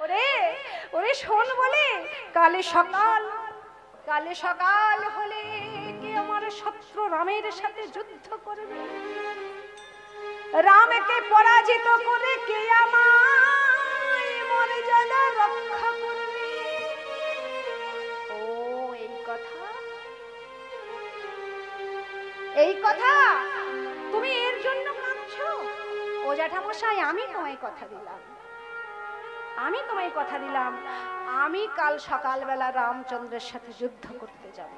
ওরে ওরে শোন বলে কালে সকাল হলে কে আমার শত্রু রামের সাথে যুদ্ধ করবে, রামকে পরাজিত করে কে আমার মর্যাদা রক্ষা করবে। ও এই কথা তুমি এর জন্য কাঁদছো? ও জ্যাঠামশাই, আমি তোমায় কথা দিলাম আমি কাল সকালবেলা রামচন্দ্রের সাথে যুদ্ধ করতে যাব।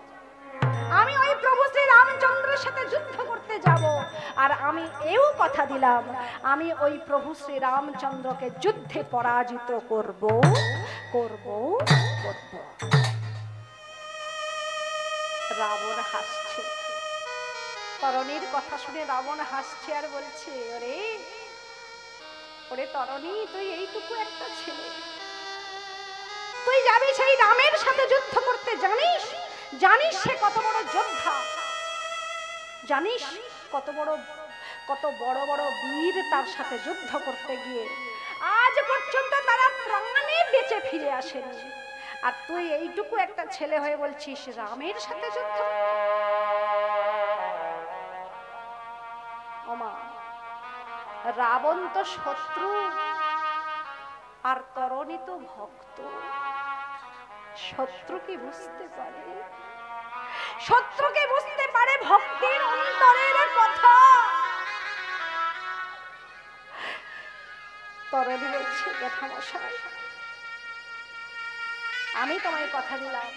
আমি ওই প্রভু শ্রী রামচন্দ্রের সাথে যুদ্ধ করতে যাব। আর আমি এও কথা দিলাম আমি ওই প্রভু শ্রী রামচন্দ্রকে যুদ্ধে পরাজিত করব। রাবণ হাসছে, তরণীর কথা শুনে রাবণ হাসছে আর বলছে, ওরে তরণী, তুই এইটুকু একটা ছেলে, তুই যাবি সেই রামের সাথে যুদ্ধ করতে? জানিস সে কত বড় যোদ্ধা, জানিস কত বড় বড় বীর তার সাথে যুদ্ধ করতে গিয়ে আজ পর্যন্ত তারা প্রাণে বেঁচে ফিরে আসেনি। আর তুই এইটুকু একটা ছেলে হয়ে বলছিস রামের সাথে যুদ্ধ? ওমা, রাবণ তো শত্রু আর তরণী তো ভক্ত। শত্রুকে বুঝতে পারে ভক্তির অন্তরের কথা। তরণী বলছে, জ্যাঠামশাই, আমি তোমায় কথা দিলাম,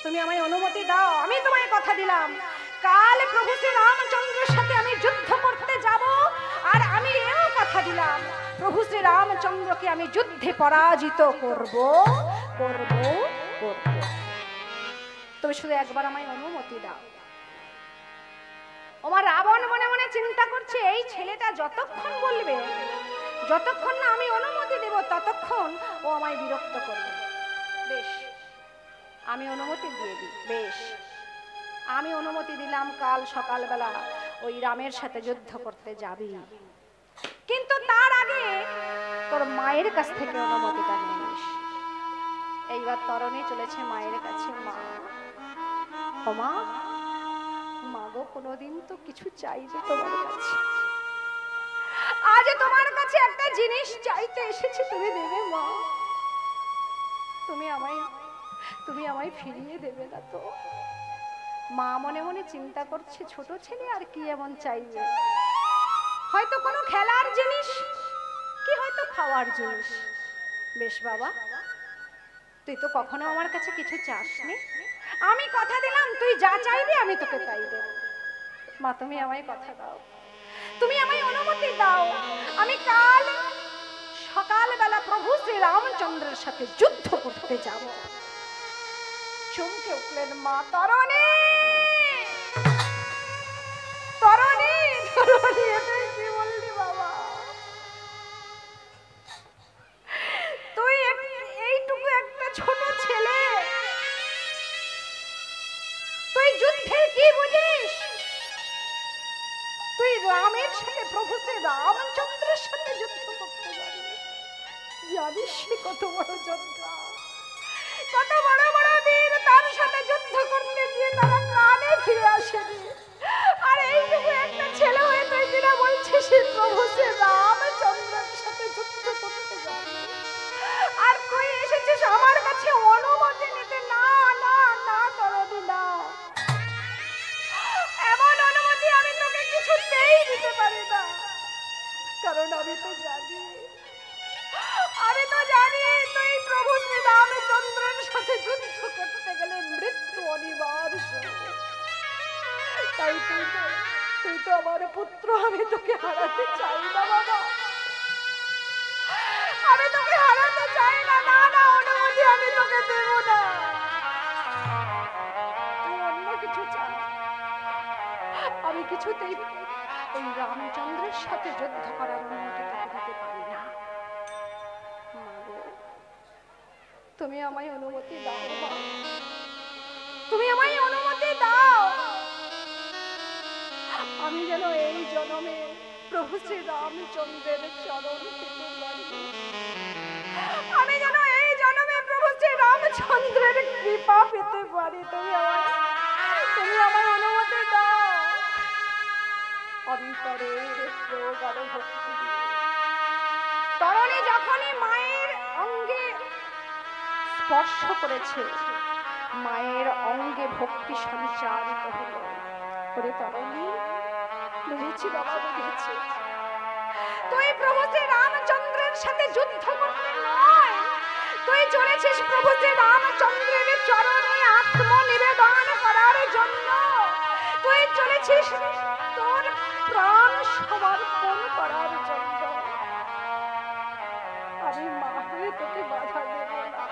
তুমি আমায় অনুমতি দাও। আমি তোমায় কথা দিলাম কাল প্রভু শ্রী রামচন্দ্রের সাথে আমি যুদ্ধ করতে যাব। আর আমি এও কথা দিলাম প্রভু শ্রী রামচন্দ্রকে আমি যুদ্ধে পরাজিত করব। তুমি শুধু একবার আমায় অনুমতি দাও। আমার রাবণ মনে মনে চিন্তা করছে, এই ছেলেটা যতক্ষণ বলবে, যতক্ষণ না আমি অনুমতি দেব, ততক্ষণ ও আমায় বিরক্ত করবে। বেশ, আমি অনুমতি দিয়ে দিই। বেশ, আমি অনুমতি দিলাম কাল সকালবেলা ওই রামের সাথে যুদ্ধ করতে যাবি, কিন্তু তার আগে তোর মায়ের কাছ থেকে অনুমতিটা নিয়ে নিস। এইবার তরণী চলেছে মায়ের কাছে। মা গো, কোনোদিন তো কিছু চাইবে তোমার কাছে, আজ তোমার কাছে একটা জিনিস চাইতে এসেছি, তুমি দেবে মা? তুমি আমায় ফিরিয়ে দেবে না তো? মা মনে মনে চিন্তা করছে, ছোট ছেলে আর কি এমন চাইবে? হয়তো কোনো খেলার জিনিস, কি হয়তো খাওয়ার জিনিস। বেশ বাবা, তুই তো কখনো আমার কাছে কিছু চাসনি, আমি কথা দিলাম তুই যা চাইবি আমি তোকে তাই দেব। মা, তুমি আমায় কথা দাও, তুমি আমায় অনুমতি দাও, আমি কাল সকালবেলা প্রভু শ্রী রামচন্দ্রের সাথে যুদ্ধ করতে যাব। চমকে উঠলেন মা। তরণী, এটাই কি বললি বাবা? তুই এইটুকু একটা ছোট ছেলে, তুই যুদ্ধে কি বুঝিস? তুই রামের সাথে, প্রভু শ্রী রামচন্দ্রের সাথে যুদ্ধ করতে যাবি? জানিস সে কত বড় যোদ্ধা, কত বড় বড় বীর তার সাথে যুদ্ধ করতে গিয়ে তারা প্রাণে ফিরে আসেনি। আর এইটুকু একটা ছেলে হয়ে তুই কিনা বলছিস প্রভু শ্রী রামচন্দ্রের সাথে যুদ্ধ করতে যাবি? আর তুই এসেছিস আমার কাছে অনুমতি নিতে? না না না তরণী, না, এমন অনুমতি আমি তোকে কিছুতেই দিতে পারি না। কারণ আমি তো জানি তুই প্রভু শ্রী রামচন্দ্রের সাথে যুদ্ধ করতে গেলে মৃত্যু অনিবার্য। তাই তুই তো আমার পুত্র, আমি তোকে হারাতে চাই না বাবা, আমি তোকে হারাতে চাই না। না না, অনুমতি আমি তোকে দেব না। তুই অন্য কিছু চাই, আমি কিছুতেই ওই রামচন্দ্রের সাথে যুদ্ধ করার অনুমতি তোকে দিতে পারি না। তুমি আমায় অনুমতি দাও, তুমি আমায় অনুমতি দাও। আমি যেন এই জন্মে প্রভু শ্রী রামচন্দ্রের চরণ পেতে পারি, আমি কৃপা পেতে পারি। তুমি আমার অনুমতি দাও। অন্তরের প্রগাঢ় ভক্তি দিয়ে তরণী যখনই মায়ের অঙ্গে স্পর্শ করেছে, মায়ের অঙ্গে ভক্তি সঞ্চারিত হল। করে তরণী, বুঝেছি বাবা, বুঝেছি তুই প্রভু শ্রী রামচন্দ্রের সাথে যুদ্ধ করতে নয়, তুই চলেছিস প্রভু শ্রী রামচন্দ্রের চরণে আত্মনিবেদন করার জন্য। তুই চলেছিস তোর প্রাণ সমর্পণ করার জন্য। আমি মা হয়ে তোকে বাধা দেব না।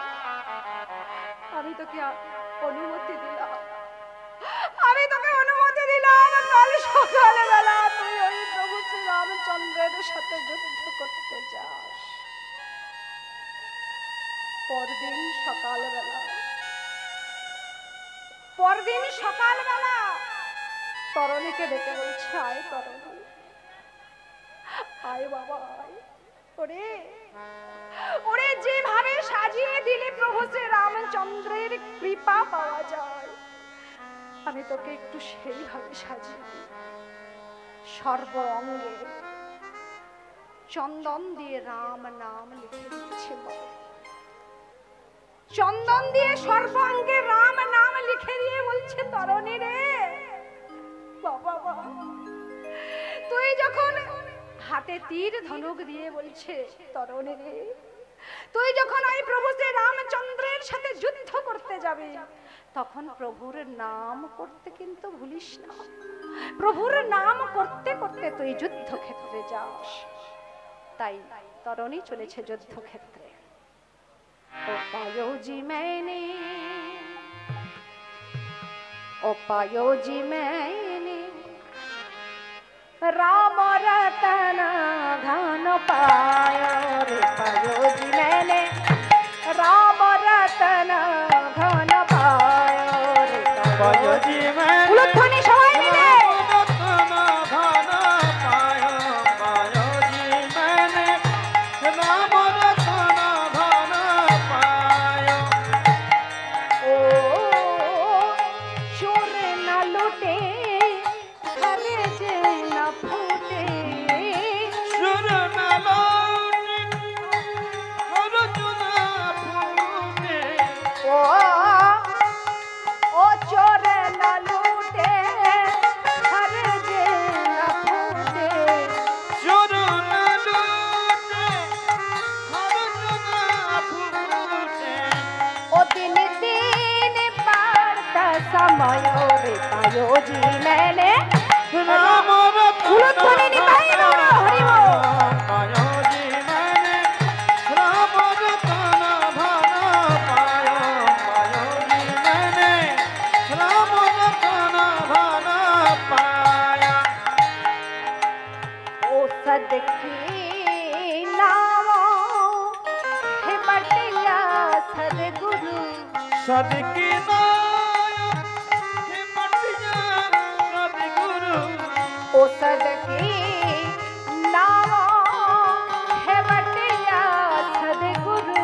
আমি তোকে অনুমতি দিলাম, আমি তোকে অনুমতি দিলাম, কাল সকালবেলা তুই ওই প্রভু শ্রী রামচন্দ্রের সাথে যুদ্ধ করতে যাস। পরদিন সকালবেলা তরণীকে ডেকে বলছে, আয় তরণী, আয় বাবা আয়। ওরে ওরে, যেভাবে সাজিয়ে দিলে প্রভু শ্রী রামচন্দ্রের কৃপা পাওয়া যায়, আমি তোকে একটু সেইভাবে সাজিয়ে দিই। সর্ব অঙ্গে চন্দন দিয়ে রাম নাম লিখে দিচ্ছে। চন্দন দিয়ে সর্বাঙ্গে রাম নাম লিখে দিয়ে বলছে, তরণী রে বাবা, তুই যখন হাতে তীর ধনুক দিয়ে বলছে, তরণী রে তুই যখন ওই প্রভু শ্রী রামচন্দ্রের সাথে যুদ্ধ করতে যাবি, তখন প্রভুর নাম করতে কিন্তু ভুলিস না। প্রভুর নাম করতে করতে তুই যুদ্ধক্ষেত্রে যাস। তাই তরণী চলেছে যুদ্ধক্ষেত্রে। ओ पायो जी मैंने राम रतन धन पायो रे, पायो जी मैंने राम रतन धन पायो रे, पायो जी मैंने उलध्वनि सबाई मिले जी मैंने राम उलध्वनि निभाई बोलो हरि बोल। पायो जी मैंने राम रतन धन पायो, पायो जी मैंने राम रतन धन पाया। ओ सदकी नाम हे बटिया सदगुरु, सदकी ओ सदकी नाम है बटिया सदगुरु,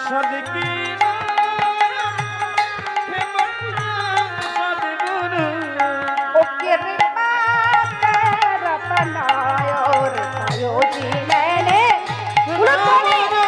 सदकी नाम है बटिया सदगुरु। ओ कृपा कर अपनायो रे, पायो जी मैंने उलध्वनि मेरा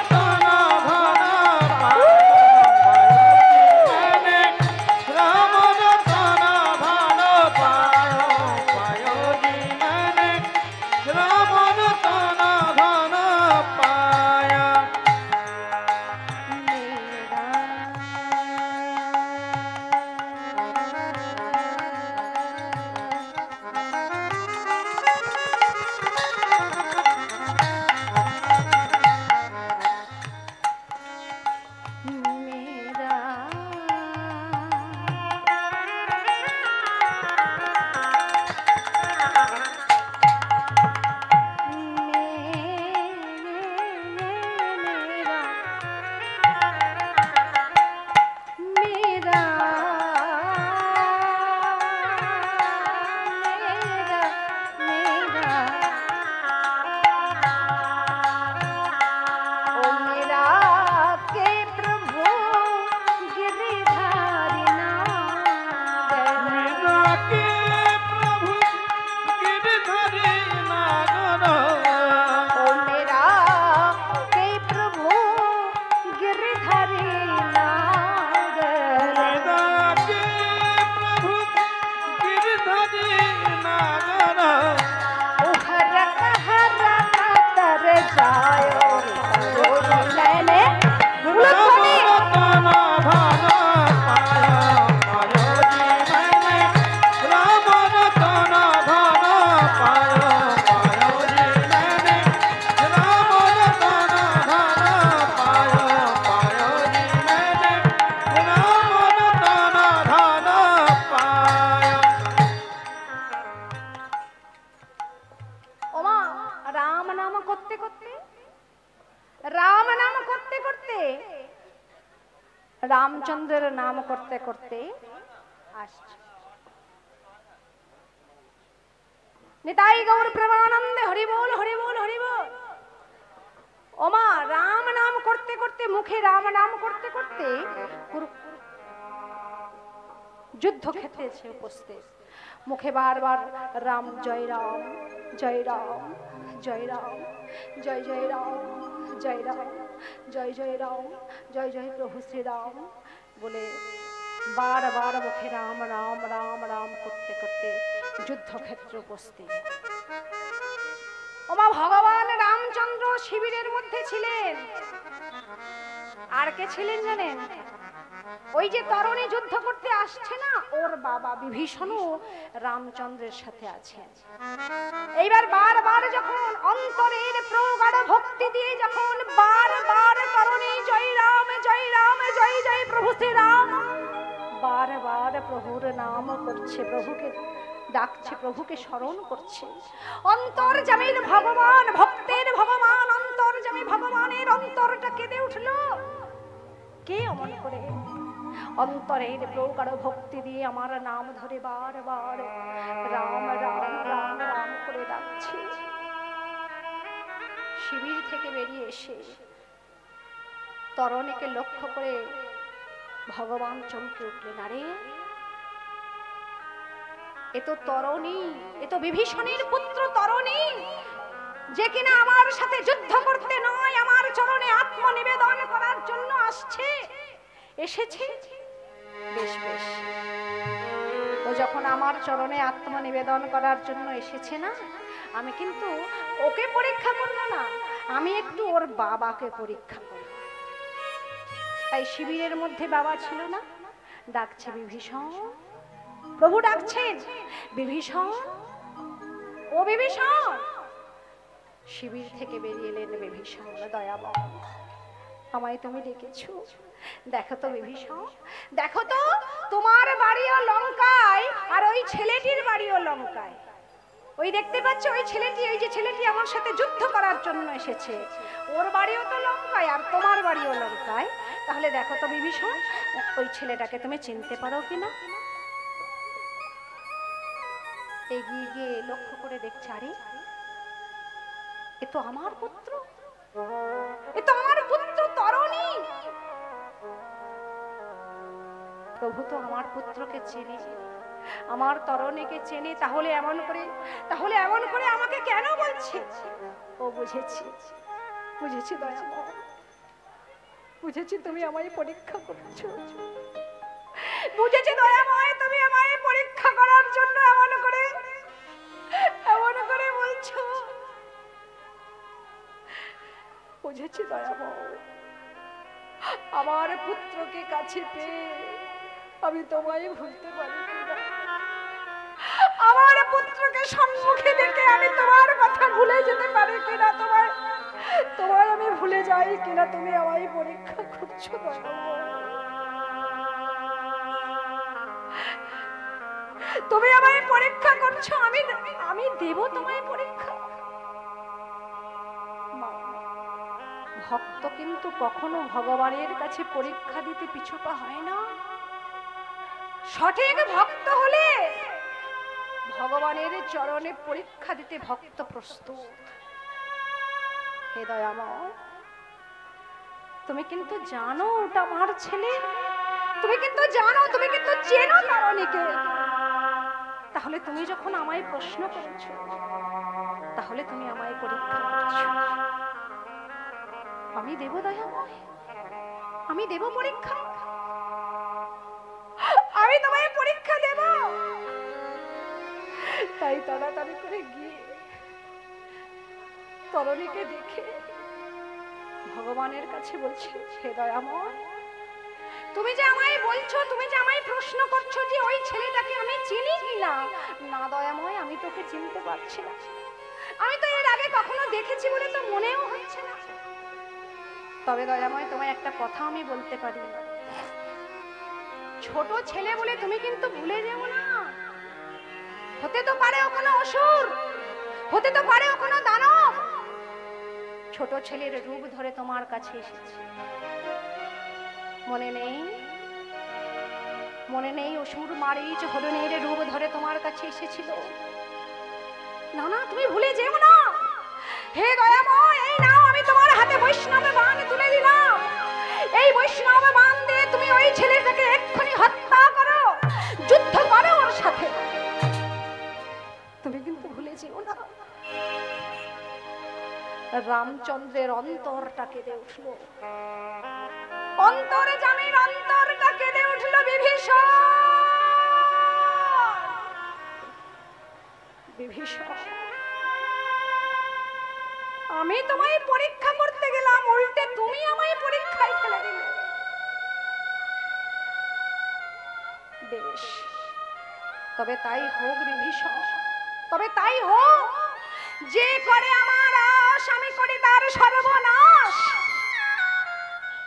রামচন্দ্রের নাম করতে করতে আসছে। নিতাই গৌর প্রেমানন্দে হরি বল হরি বল হরি বল। ওমা রাম নাম করতে করতে, মুখে রাম নাম করতে করতে যুদ্ধক্ষেত্রে এসে উপস্থিত। মুখে বারবার রাম জয় রাম জয় রাম জয় রাম জয় জয় রাম জয় রাম জয় জয় রাম জয় জয় প্রভু শ্রীরাম বলে বারবার মুখে রাম রাম রাম রাম করতে করতে যুদ্ধক্ষেত্রে উপস্থিত। ওমা ভগবান রামচন্দ্র শিবিরের মধ্যে ছিলেন। আর কে ছিলেন জানেন? ওই যে তরুণী যুদ্ধ করতে আসছে না, ওর বাবা বিভীষণও রামচন্দ্রের সাথে আছেন। এইবার বারবার যখন অন্তরের প্রগাঢ় ভক্তি দিয়ে যখন বারবার তরুণী জয় রাম জয় রাম জয় জয় প্রভু শ্রীরাম বারবার প্রভুর নাম করছে, প্রভুকে ডাকছে, প্রভুকে স্মরণ করছে। অন্তর্যামীর ভগবান, ভক্তের ভগবান, অন্তর্যামী ভগবানের অন্তরটা কেঁদে উঠল। কে অমন করে অন্তরের প্রগাঢ় ভক্তি দিয়ে আমার নাম ধরে বারবার রাম রাম রাম রাম করে ডাকছে। শিবির থেকে বেরিয়ে এসে তরণীকে লক্ষ্য করে ভগবান চমকে উঠলেন। আরে এ তো তরণী, এ তো বিভীষণের পুত্র তরণী, যে কিনা আমার সাথে যুদ্ধ করতে নয়, আমার চরণে আত্মনিবেদন করার জন্য আসছে, এসেছে। বেশ বেশ, ও যখন আমার চরণে আত্মনিবেদন করার জন্য এসেছে না, আমি কিন্তু ওকে পরীক্ষা করব না, আমি একটু ওর বাবাকে পরীক্ষা করব। তাই শিবিরের মধ্যে বাবা ছিল না, ডাকছে বিভীষণ, প্রভু ডাকছেন বিভীষণ, ও বিভীষণ। শিবির থেকে বেরিয়ে এলেন বিভীষণ। দয়াবহ, আমায় তুমি ডেকেছো? দেখো তো বিভীষণ, দেখো তো তোমার বাড়িও লঙ্কায় আর ওই ছেলেটির বাড়িও লঙ্কায়। ওই দেখতে পাচ্ছ ওই ছেলেটি, এই যে ছেলেটি আমার সাথে যুদ্ধ করার জন্য এসেছে, ওর বাড়িও তো লঙ্কায় আর তোমার বাড়িও লঙ্কায়। তাহলে দেখো তো বিভীষণ, ওই ছেলেটাকে তুমি চিনতে পারো কিনা? এগিয়ে গিয়ে লক্ষ্য করে দেখছে, আরে এ তো আমার পুত্র, এ তো আমার পুত্র তরণী। প্রভু তো আমার পুত্রকে চেনে, আমার তরণীকে চেনে, তাহলে এমন করে আমাকে কেন বলছে? ও বুঝেছি, বুঝেছি দয়াময়, বুঝেছি তুমি আমায় পরীক্ষা করছো, বুঝেছি দয়াময়, তুমি আমায় পরীক্ষা করার জন্য এমন করে বলছো। বুঝেছি দয়াময়, আমার পুত্রকে কাছে পেয়ে আমি তোমায় ভুলতে পারি কিনা, আমার পুত্রকে সম্মুখে দেখে আমি তোমার কথা ভুলে যেতে পারি কিনা, তোমায় আমি ভুলে যাই কিনা, তুমি আমায় পরীক্ষা করছো দয়াময়, তুমি আমায় পরীক্ষা করছো, আমি দেব তোমায় পরীক্ষা। ভক্ত কিন্তু কখনো ভগবানের কাছে পরীক্ষা দিতে পিছুপা হয় না। সঠিক ভক্ত হলে ভগবানের চরণে পরীক্ষা দিতে ভক্ত প্রস্তুত। হে দয়াময়, তুমি কিন্তু জানো ওটা আমার ছেলে, তুমি কিন্তু জানো, তুমি কিন্তু চেনো তরণীকে। তাহলে তুমি যখন আমায় প্রশ্ন করছো, তাহলে তুমি আমায় পরীক্ষা করছো। আমি দেব দয়াময়, আমি দেব পরীক্ষা, আমি তোমায় পরীক্ষা দেব। তাই তাড়াতাড়ি করে গিয়ে তরণীকে দেখে ভগবানের কাছে বলছি, হে দয়াময়, তুমি যে আমায় বলছো, তুমি যে আমায় প্রশ্ন করছো যে ওই ছেলেটাকে আমি চিনি কিনা, না দয়াময়, আমি তোকে চিনতে পারছি না, আমি তো এর আগে কখনো দেখেছি বলে তো মনেও হচ্ছে না। তবে দয়াময়, তোমায় একটা কথা আমি বলতে পারি, ছোট ছেলে বলে তুমি কিন্তু ভুলে যেও না, হতে তো পারে ও কোনো অসুর, হতে তো পারে ও কোনো দানব, ছোট ছেলের রূপ ধরে তোমার কাছে এসেছে। তুমি যদি আমায় পরীক্ষা করো, তাহলে তুমি আমায় পরীক্ষা করো, আমি তোমায় পরীক্ষা করব। আমি তোমায় পরীক্ষা করব, আমি তোমায় পরীক্ষা করব। তুমি যদি আমায় পরীক্ষা করো, তাহলে তুমি আমায় পরীক্ষা করবে। তাই তাড়াতাড়ি করে গিয়ে তরণীকে দেখে ভগবানের কাছে বলছি, হে দয়াময়, তুমি যে আমায় বলছো, তুমি যে আমায় প্রশ্ন করছো যে ওই ছেলেটাকে আমি চিনি কিনা, না দয়াময়, আমি তোকে চিনতে পারছি না, আমি তো এর আগে কখনো দেখেছি বলে তো মনেও হচ্ছে না। তবে দয়াময়, তোমায় একটা কথা আমি বলতে পারি, মনে নেই? মনে নেই অসুর মারিচ হরিণের রূপ ধরে তোমার কাছে এসেছিল? না না, তুমি ভুলে যেও না। হে দয়াময়, এই নাও আমি তোমার হাতে বৈষ্ণব বাণ তুলে দিলাম। এই বৈষ্ণব বাণ দিয়ে তুমি ওই ছেলেটাকে এক্ষুনি হত্যা করো, যুদ্ধ করো ওর সাথে। তুমি কিন্তু ভুলে যেও না। রামচন্দ্রের অন্তরটা কেঁদে উঠল, অন্তরে জামির অন্তরটা কেঁদে উঠল। বিভীষণ, বিভীষণ, আমি তোমায় পরীক্ষা করতে গেলাম, উল্টে তুমি আমায় পরীক্ষায় ফেলে দিলে। বেশ, তবে তাই হোক বিভীষণ, তবে তাই হোক। যে করে আমার আশ আমি করি তার সর্বনাশ।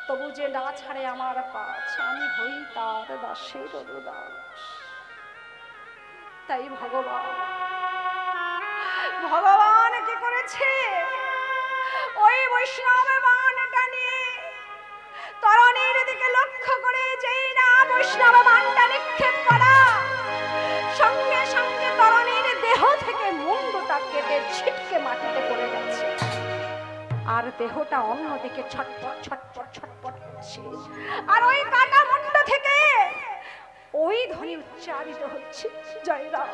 তবু যে না ছাড়ে আমার পাছ আমি হই তার দাসের অনুদাস। তাই ভগবান কি করেছে? ওই বৈষ্ণব বাণটা নিয়ে তরণীর দিকে লক্ষ্য করে যেই না বৈষ্ণব বাণটা নিক্ষেপ করা, সঙ্গে সঙ্গে তরণীর দেহ থেকে মুন্ডটা কেটে ছিটকে মাটিতে পড়ে গেছে। আর দেহটা অন্যদিকে ছটপট ছটপট ছটপট করছে। আর ওই কাটা মুন্ড থেকে ওই ধ্বনি উচ্চারিত হচ্ছে, জয় রাম,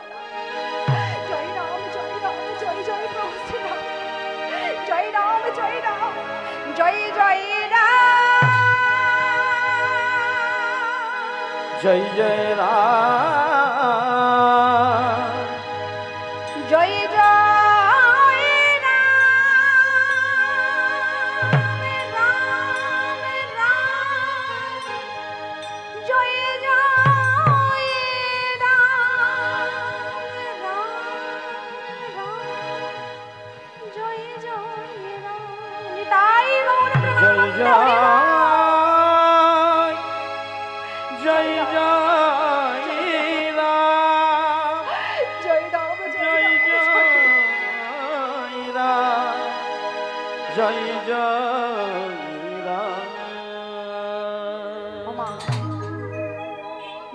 জয় রাম, জয় রাম, জয় জয় প্রভু শ্রীরাম, জয় রাম, জয় রাম, জয় জয় রাম, জয় জয় রাম, জয় জয়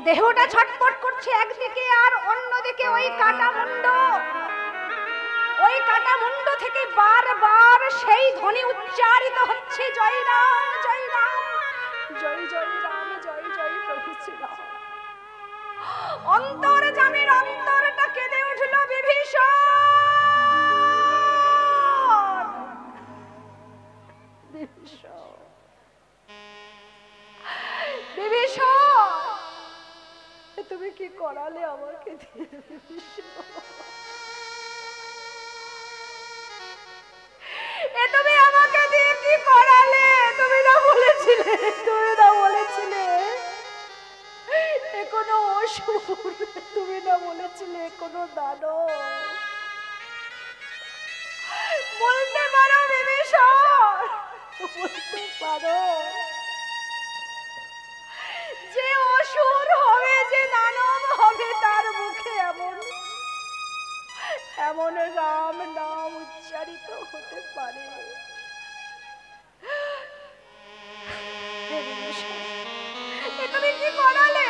দেহটা ছটফট করছে একদিকে, আর অন্যদিকে ওই কাটা মুন্ড, ওই কাটা মুন্ড থেকে বারবার সেই ধ্বনি উচ্চারিত হচ্ছে, জয় রাম, জয় রাম, জয় জয় রাম, জয় জয় প্রভু শ্রীরাম। অন্তরে জামির অন্তরটা কেঁদে উঠল। বিভীষণ, বিভীষণ, বিভীষণ, তুমি কি করালে আমাকে দিয়ে? তুমি আমাকে দিয়ে কি করালে? তুমি না বলেছিলে, তুমি না বলেছিলে এ কোনো অসুর, তুমি না বলেছিলে কোনো দানব। বলতে পারো বিভীষণ, বলতে পারো যে অসুর হবে, যে দানব হবে, তার মুখে এমন এমন রাম নাম উচ্চারিত হতে পারে? তুমি কি করালে?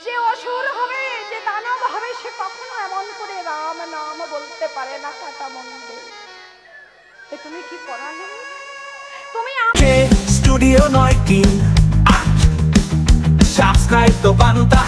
যে অসুর হবে, যে দানব হবে, সে কখনো এমন করে রাম নাম বলতে পারে না কাটা মন্দে। তুমি কি করালে? তুমি স্টুডিও 9 সাবস্ক্রাইব তো বান্তা